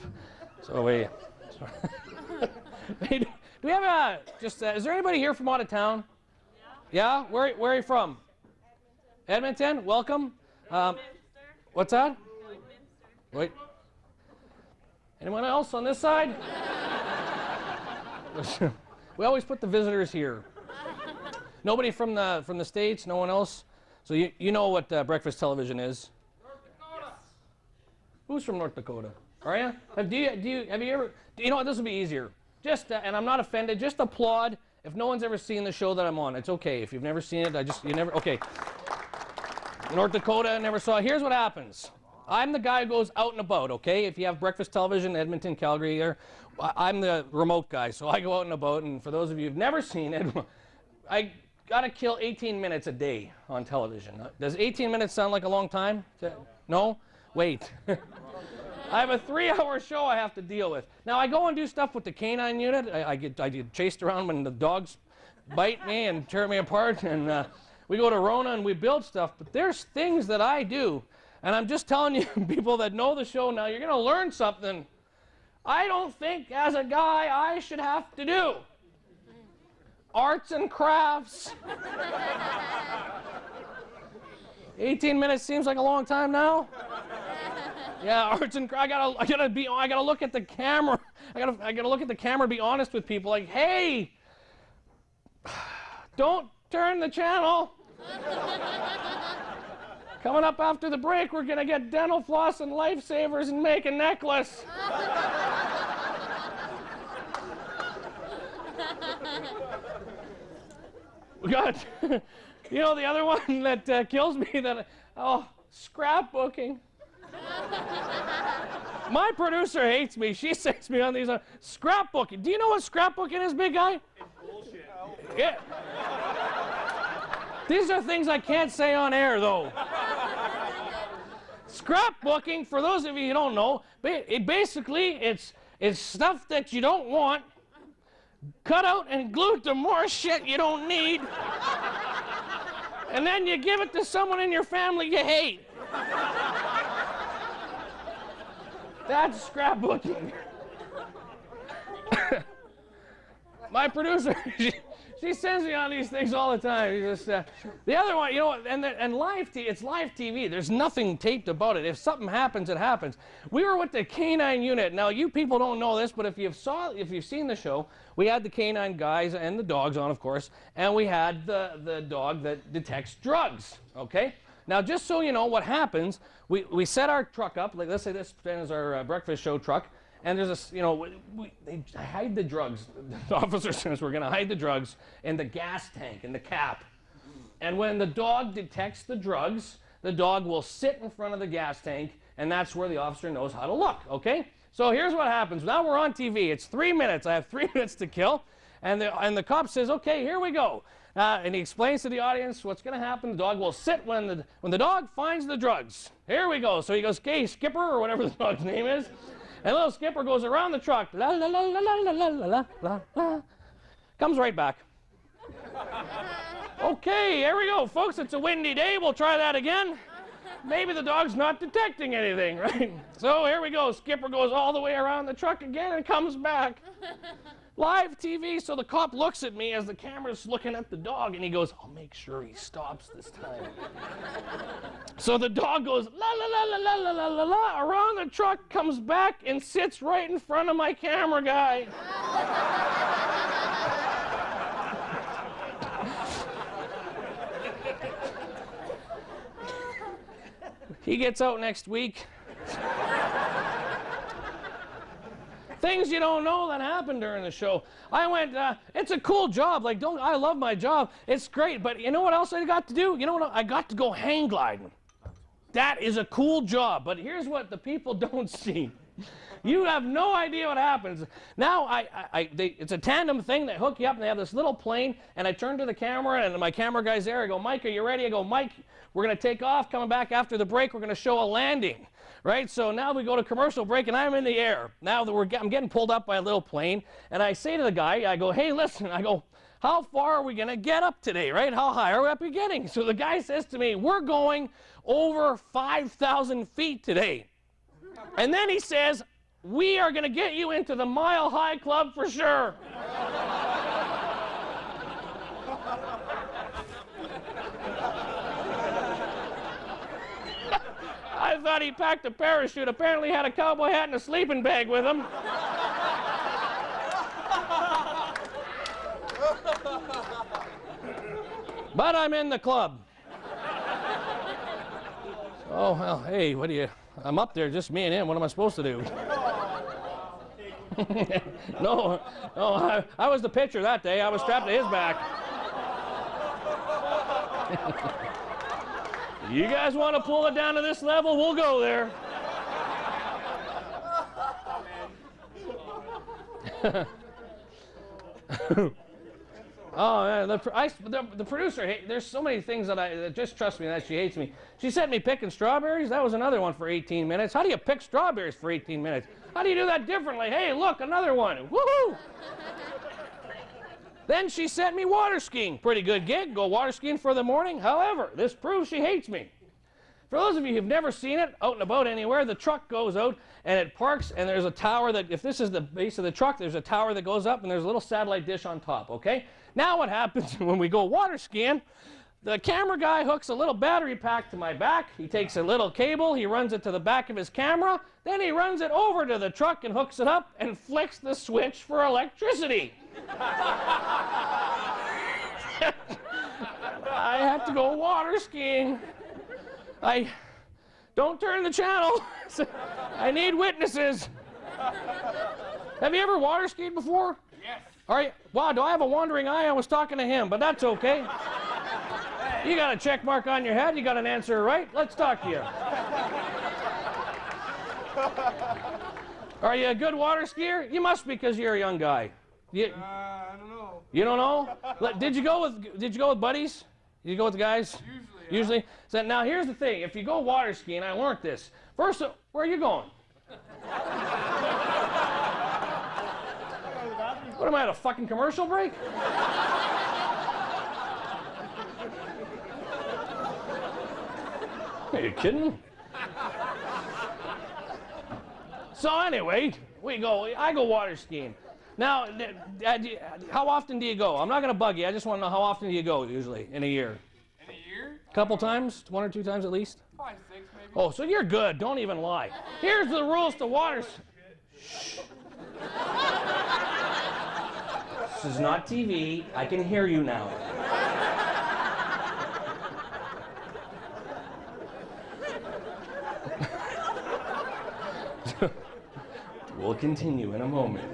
up. So we. Hey, do we have a just? Is there anybody here from out of town? Yeah. Where are you from? Edmonton. Welcome. What's that? Wait. Anyone else on this side? We always put the visitors here. Nobody from the States, no one else. So you know what breakfast television is? North Dakota. Who's from North Dakota? Are you? Have you ever? You know what? This will be easier. Just and I'm not offended. Just applaud if no one's ever seen the show that I'm on. It's okay if you've never seen it. You never. Okay. North Dakota never saw. Here's what happens. I'm the guy who goes out and about, okay? If you have breakfast television, Edmonton, Calgary, I'm the remote guy, so I go out and about, and for those of you who've never seen it, I gotta kill 18 minutes a day on television. Does 18 minutes sound like a long time? No? Wait. I have a 3-hour show I have to deal with. Now, I go and do stuff with the canine unit. I get chased around when the dogs bite me and tear me apart, and we go to Rona and we build stuff, but there's things that I do. And I'm just telling you, people that know the show now, you're going to learn something I don't think, as a guy, I should have to do. Arts and crafts. 18 minutes seems like a long time now. Yeah, arts and crafts. I gotta look at the camera. I gotta look at the camera and be honest with people. Like, hey, don't turn the channel. Coming up after the break, we're going to get dental floss and lifesavers and make a necklace. We got, you know, the other one that kills me, scrapbooking. My producer hates me. She sends me on these scrapbooking. Do you know what scrapbooking is, big guy? It's bullshit. Yeah. These are things I can't say on air, though. Scrapbooking, for those of you who don't know, it's stuff that you don't want, cut out and glued to more shit you don't need, and then you give it to someone in your family you hate. That's scrapbooking. My producer, she sends me on these things all the time. The other one, you know, and live TV, it's live TV. There's nothing taped about it. If something happens, it happens. We were with the canine unit. Now, you people don't know this, but if you've seen the show, we had the canine guys and the dogs on, of course, and we had the dog that detects drugs. Okay. Now, just so you know what happens, we set our truck up. Like, let's say this is our breakfast show truck. And there's they hide the drugs. The officer says we're going to hide the drugs in the gas tank, in the cap. And when the dog detects the drugs, the dog will sit in front of the gas tank, and that's where the officer knows how to look, okay? So here's what happens. Now we're on TV. It's 3 minutes. I have 3 minutes to kill. And the cop says, okay, here we go. And he explains to the audience what's going to happen. The dog will sit when the dog finds the drugs. Here we go. So he goes, okay, Skipper, or whatever the dog's name is. And little Skipper goes around the truck, la la la la la la la la la, comes right back. Okay, here we go, folks. It's a windy day. We'll try that again. Maybe the dog's not detecting anything, right? So here we go. Skipper goes all the way around the truck again and comes back. Live TV, so the cop looks at me as the camera's looking at the dog, and he goes, I'll make sure he stops this time. So the dog goes, la la la la la la la la, around the truck, comes back, and sits right in front of my camera guy. He gets out next week. Things you don't know that happened during the show. I went, it's a cool job. Like, I love my job. It's great. But you know what else I got to do? You know what? I got to go hang gliding. That is a cool job. But here's what the people don't see. You have no idea what happens. Now, it's a tandem thing. They hook you up, and they have this little plane. And I turn to the camera, and my camera guy's there. I go, Mike, are you ready? I go, Mike, we're going to take off. Coming back after the break, we're going to show a landing. Right, so now we go to commercial break, and I'm in the air. Now that I'm getting pulled up by a little plane, and I say to the guy, I go, hey, listen, I go, how far are we going to get up today, right? How high are we up getting? So the guy says to me, we're going over 5,000 feet today. And then he says, we are going to get you into the Mile High Club for sure. I thought he packed a parachute. Apparently had a cowboy hat and a sleeping bag with him. But I'm in the club. Oh, well, hey, what do you... I'm up there, just me and him. What am I supposed to do? No, I was the pitcher that day. I was strapped to his back. You guys want to pull it down to this level? We'll go there. Oh, man, the producer, there's so many things that just trust me that she hates me. She sent me picking strawberries. That was another one for 18 minutes. How do you pick strawberries for 18 minutes? How do you do that differently? Hey, look, another one. Woohoo! Then she sent me water skiing. Pretty good gig. Go water skiing for the morning. However, this proves she hates me. For those of you who've never seen it, out and about anywhere, the truck goes out and it parks, and there's a tower that, if this is the base of the truck, there's a tower that goes up and there's a little satellite dish on top, okay? Now what happens when we go water skiing, the camera guy hooks a little battery pack to my back. He takes a little cable, he runs it to the back of his camera, then he runs it over to the truck and hooks it up and flicks the switch for electricity. I have to go water skiing. Don't turn the channel. I need witnesses. Have you ever water skied before? Yes. All right. Wow, do I have a wandering eye? I was talking to him, but that's okay. You got a check mark on your head. You got an answer right. Let's talk to you. Are you a good water skier? You must be, because you're a young guy. I don't know. You don't know? Did you go with buddies? Did you go with the guys? Usually. So now here's the thing. If you go water skiing, I learned this. First, where are you going? What am I, at a fucking commercial break? Are you kidding? So anyway, I go water skiing. Now, how often do you go? I'm not going to bug you. I just want to know, how often do you go usually in a year? In a year? Couple times? 1 or 2 times at least? 5, 6 maybe. Oh, so you're good. Don't even lie. Here's the rules to water. Shh. This is not TV. I can hear you now. We'll continue in a moment.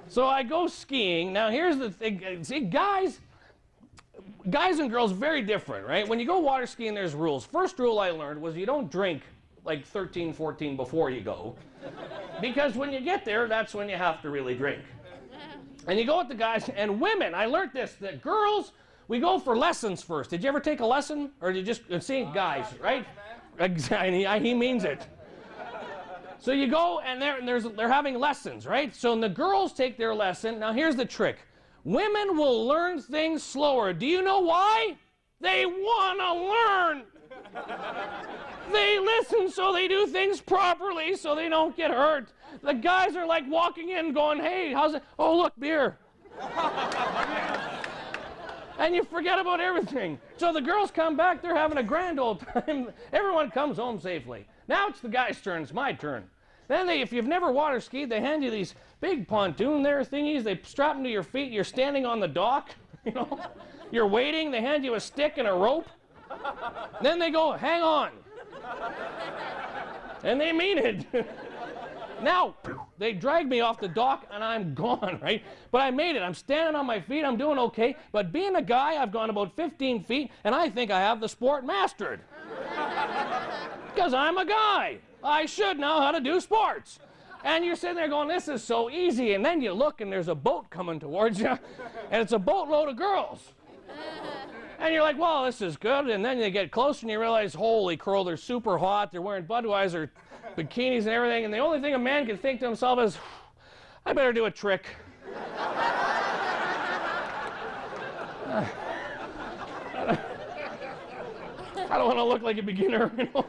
So I go skiing. Now here's the thing. See, guys and girls, very different, right? When you go water skiing, there's rules. First rule I learned was you don't drink like 13, 14 before you go. Because when you get there, that's when you have to really drink. And you go with the guys and women. I learned this, that girls, we go for lessons first. Did you ever take a lesson? Or did you just see guys, right? Exactly. He means it. So you go and they're having lessons, right? So the girls take their lesson. Now here's the trick. Women will learn things slower. Do you know why? They want to learn. They listen so they do things properly so they don't get hurt. The guys are like walking in going, hey, how's it? Oh, look, beer. And you forget about everything. So the girls come back, they're having a grand old time. Everyone comes home safely. Now it's the guys' turn, it's my turn. Then if you've never water skied, they hand you these big pontoon there thingies. They strap them to your feet. You're standing on the dock, you know. You're waiting. They hand you a stick and a rope. Then they go, hang on. And they mean it. Now, they drag me off the dock and I'm gone, right? But I made it. I'm standing on my feet. I'm doing okay. But being a guy, I've gone about 15 feet and I think I have the sport mastered. Because I'm a guy. I should know how to do sports. And you're sitting there going, this is so easy. And then you look and there's a boat coming towards you. And it's a boatload of girls. And you're like, well, this is good. And then you get close and you realize, holy crow, they're super hot. They're wearing Budweiser bikinis and everything. And the only thing a man can think to himself is, I better do a trick. I don't want to look like a beginner. You know?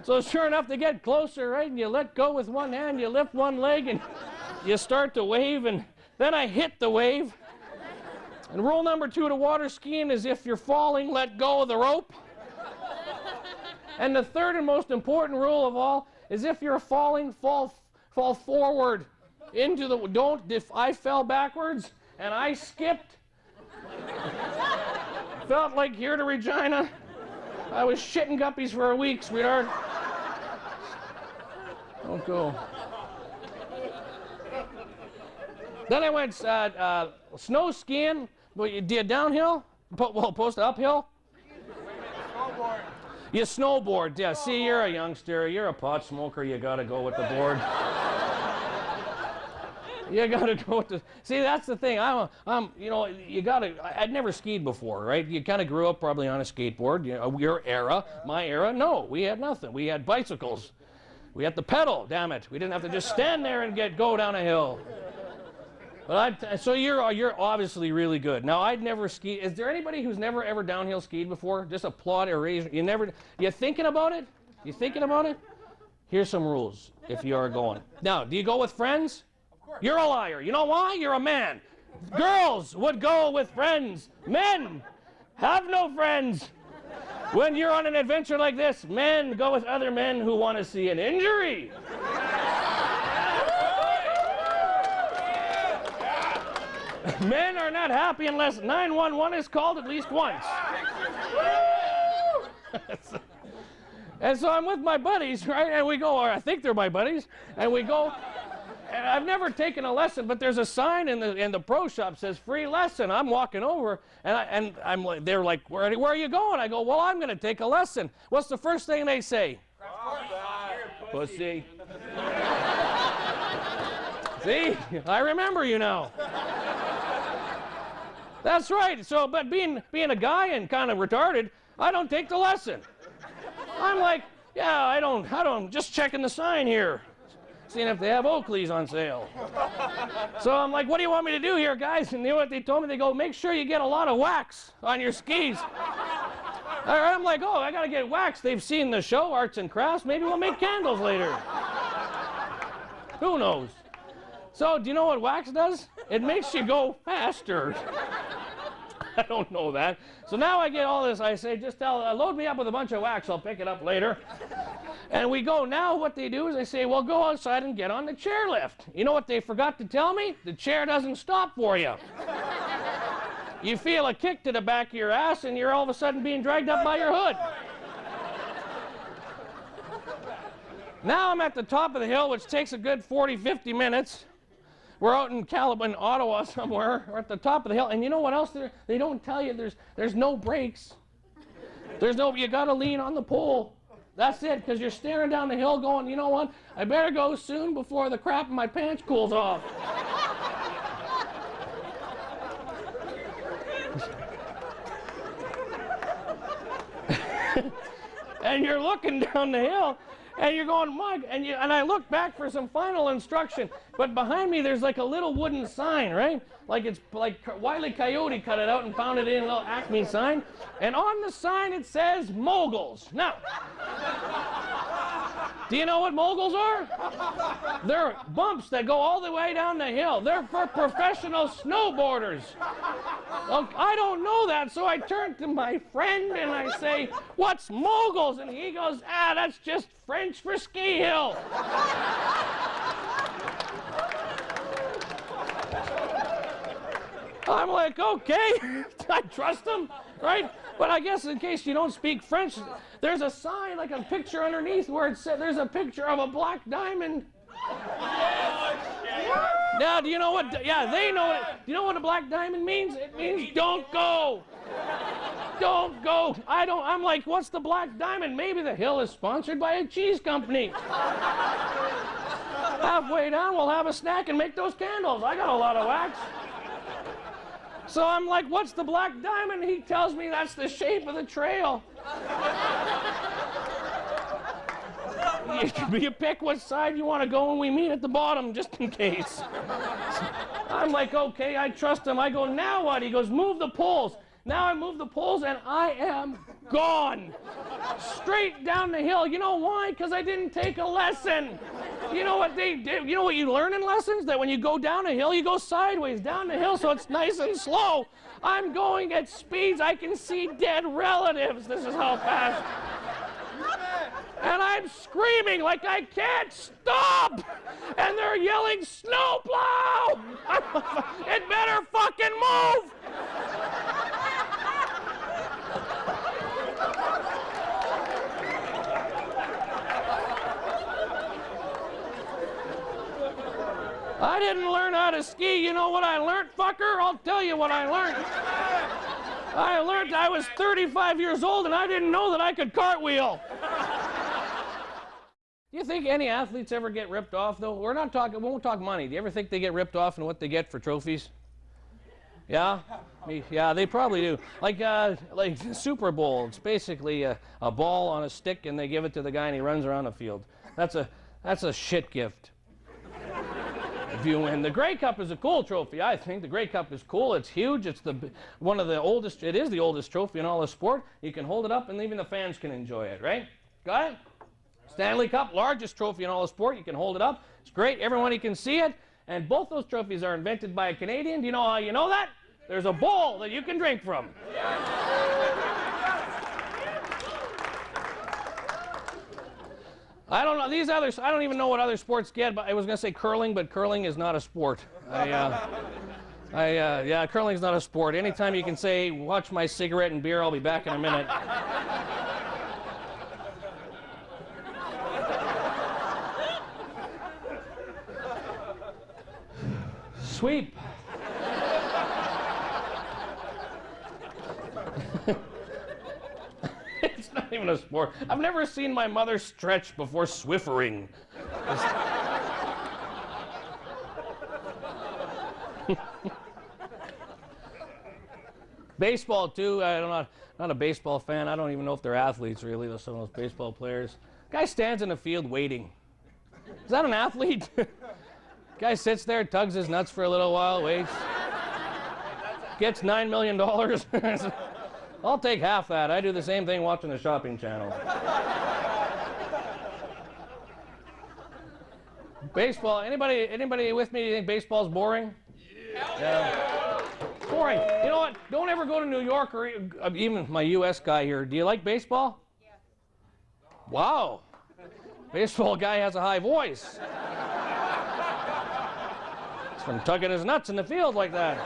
So sure enough, they get closer, right? And you let go with one hand, you lift one leg, and you start to wave, and then I hit the wave. And rule number 2 to water skiing is if you're falling, let go of the rope. And the third and most important rule of all is if you're falling, fall forward into the, if I fell backwards and I skipped, felt like here to Regina, I was shitting guppies for a week, sweetheart. Don't go. Then I went snow skiing. Well, you did downhill? Well, opposed to uphill? Snowboard. You snowboard. Yeah, see, you're a youngster. You're a pot smoker. You got to go with the board. You got to go with the... See, that's the thing. You know, you got to... I'd never skied before, right? You kind of grew up probably on a skateboard. You know, your era, my era, no. We had nothing. We had bicycles. We had the pedal, damn it. We didn't have to just stand there and go down a hill. But so you're obviously really good. Now, I'd never skied. Is there anybody who's never ever downhill skied before? Just applaud or raise. You thinking about it? You thinking about it? Here's some rules if you are going. Now, do you go with friends? Of course. You're a liar. You know why? You're a man. Girls would go with friends. Men have no friends. When you're on an adventure like this, men go with other men who want to see an injury. Men are not happy unless 911 is called at least once. And so I'm with my buddies, right? And we go, or I think they're my buddies, and we go. And I've never taken a lesson, but there's a sign in the pro shop says free lesson. I'm walking over, and I'm like, they're like, where are you going? I go, well, I'm going to take a lesson. What's the first thing they say? Pussy. See, I remember you now. That's right. So, but being a guy and kind of retarded, I don't take the lesson. I'm like, yeah, I don't, just checking the sign here, seeing if they have Oakleys on sale. So I'm like, what do you want me to do here, guys? And you know what they told me? They go, make sure you get a lot of wax on your skis. All right, I'm like, oh, I got to get wax. They've seen the show, Arts and Crafts. Maybe we'll make candles later. Who knows? So do you know what wax does? It makes you go faster. I don't know that. So now I get all this. I say, just load me up with a bunch of wax. I'll pick it up later. And we go. Now what they do is they say, well, go outside and get on the chairlift. You know what they forgot to tell me? The chair doesn't stop for you. You feel a kick to the back of your ass, and you're all of a sudden being dragged up by your hood. Now I'm at the top of the hill, which takes a good 40, 50 minutes. We're out in Ottawa somewhere. We're at the top of the hill. And you know what else? They don't tell you there's no brakes. You got to lean on the pole. That's it, because you're staring down the hill going, you know what? I better go soon before the crap in my pants cools off. And you're looking down the hill, and you're going, Mike, and I look back for some final instruction, but behind me there's like a little wooden sign, right? Like it's like Wile E. Coyote cut it out and found it in a little Acme sign, and on the sign it says moguls. Now, do you know what moguls are? They're bumps that go all the way down the hill. They're for professional snowboarders. I don't know that, so I turn to my friend and I say, what's moguls? And he goes, that's just French for ski hill. I'm like, okay, I trust him, right? But I guess in case you don't speak French, there's a sign, like a picture underneath where it said there's a picture of a black diamond. Now, do you know what? Yeah, they know it. Do you know what a black diamond means? It means don't go. Don't go. I'm like, what's the black diamond? Maybe the hill is sponsored by a cheese company. Halfway down, we'll have a snack and make those candles. I got a lot of wax. So I'm like, what's the black diamond? He tells me that's the shape of the trail. You pick what side you want to go and we meet at the bottom just in case. I'm like, okay, I trust him. I go, now what? He goes, move the poles. Now I move the poles and I am gone. Straight down the hill. You know why? Because I didn't take a lesson. You know what they did? You know what you learn in lessons? That when you go down a hill, you go sideways down the hill so it's nice and slow. I'm going at speeds I can see dead relatives. This is how fast. And I'm screaming like I can't stop. And they're yelling, snowplow! It better fucking move! I didn't learn how to ski. You know what I learned, fucker? I'll tell you what I learned. I learned I was 35 years old and I didn't know that I could cartwheel. Do you think any athletes ever get ripped off, though? We won't talk money. Do you ever think they get ripped off and what they get for trophies? Yeah? Yeah, they probably do. Like Super Bowl, it's basically a ball on a stick and they give it to the guy and he runs around the field. That's a shit gift. If you win. The Grey Cup is a cool trophy, I think. The Grey Cup is cool. It's huge. It's one of the oldest. It is the oldest trophy in all of sport. You can hold it up and even the fans can enjoy it, right? Got it? Stanley Cup, largest trophy in all of sport. You can hold it up. It's great. Everybody can see it. And both those trophies are invented by a Canadian. Do you know how you know that? There's a bowl that you can drink from. I don't know these others. I don't even know what other sports get. But I was going to say curling, but curling is not a sport. Yeah, curling's not a sport. Anytime you can say, "Watch my cigarette and beer," I'll be back in a minute. Sweep. It's not even a sport. I've never seen my mother stretch before Swiffering. Baseball, too. I'm not a baseball fan. I don't even know if they're athletes, really, some of those baseball players. Guy stands in the field waiting. Is that an athlete? Guy sits there, tugs his nuts for a little while, waits. Gets $9 million. I'll take half that. I do the same thing watching the Shopping Channel. Baseball, anybody with me? Do you think baseball's boring? Yeah. Boring. You know what? Don't ever go to New York or even my U.S. guy here. Do you like baseball? Yeah. Wow. Baseball guy has a high voice. From tugging his nuts in the field like that.